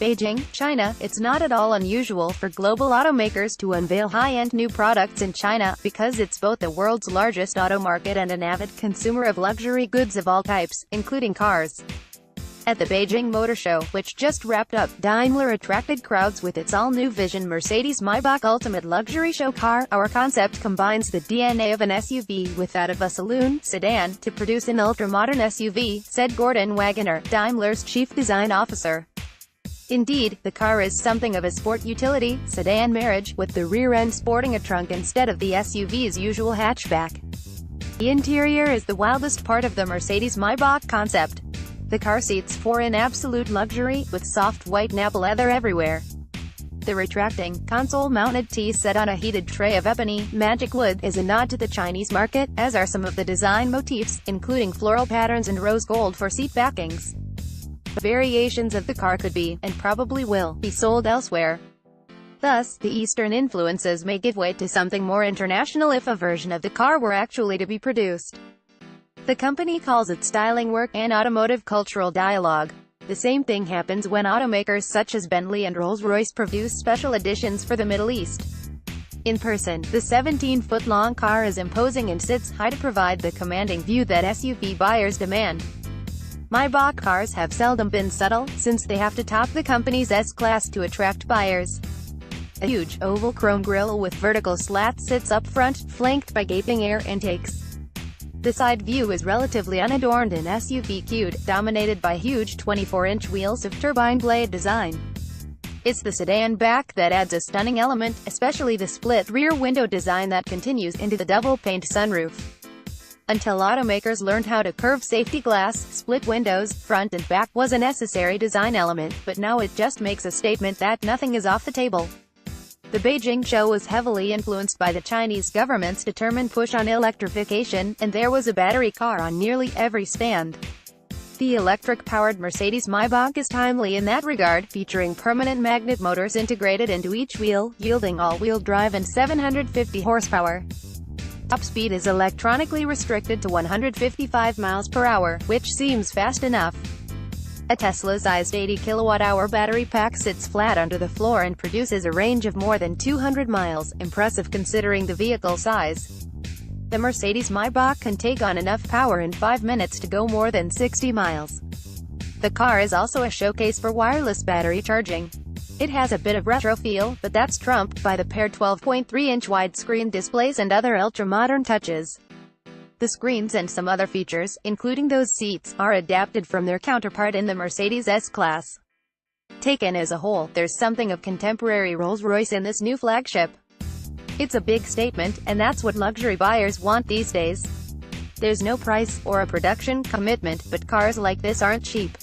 Beijing, China. It's not at all unusual for global automakers to unveil high-end new products in China, because it's both the world's largest auto market and an avid consumer of luxury goods of all types, including cars. At the Beijing Motor Show, which just wrapped up, Daimler attracted crowds with its all-new Vision Mercedes-Maybach Ultimate Luxury show car. Our concept combines the DNA of an SUV with that of a saloon sedan to produce an ultra-modern SUV, said Gorden Wagener, Daimler's chief design officer. Indeed, the car is something of a sport utility sedan marriage, with the rear end sporting a trunk instead of the SUV's usual hatchback. The interior is the wildest part of the Mercedes-Maybach concept. The car seats four in absolute luxury, with soft white napa leather everywhere. The retracting, console-mounted T set on a heated tray of ebony, magic wood, is a nod to the Chinese market, as are some of the design motifs, including floral patterns and rose gold for seat backings. Variations of the car could be, and probably will, be sold elsewhere. Thus, the Eastern influences may give way to something more international if a version of the car were actually to be produced. The company calls it styling work and automotive cultural dialogue. The same thing happens when automakers such as Bentley and Rolls-Royce produce special editions for the Middle East. In person, the 17-foot-long car is imposing and sits high to provide the commanding view that SUV buyers demand. Maybach cars have seldom been subtle, since they have to top the company's S-Class to attract buyers. A huge, oval chrome grille with vertical slats sits up front, flanked by gaping air intakes. The side view is relatively unadorned and SUV-cued, dominated by huge 24-inch wheels of turbine blade design. It's the sedan back that adds a stunning element, especially the split rear window design that continues into the double-paned sunroof. Until automakers learned how to curve safety glass, split windows, front and back was a necessary design element, but now it just makes a statement that nothing is off the table. The Beijing show was heavily influenced by the Chinese government's determined push on electrification, and there was a battery car on nearly every stand. The electric-powered Mercedes-Maybach is timely in that regard, featuring permanent magnet motors integrated into each wheel, yielding all-wheel drive and 750 horsepower. Top speed is electronically restricted to 155 miles per hour, which seems fast enough. A Tesla-sized 80 kilowatt-hour battery pack sits flat under the floor and produces a range of more than 200 miles, impressive considering the vehicle size. The Mercedes-Maybach can take on enough power in 5 minutes to go more than 60 miles. The car is also a showcase for wireless battery charging. It has a bit of retro feel, but that's trumped by the paired 12.3-inch widescreen displays and other ultra-modern touches. The screens and some other features, including those seats, are adapted from their counterpart in the Mercedes S-Class. Taken as a whole, there's something of contemporary Rolls-Royce in this new flagship. It's a big statement, and that's what luxury buyers want these days. There's no price, or a production commitment, but cars like this aren't cheap.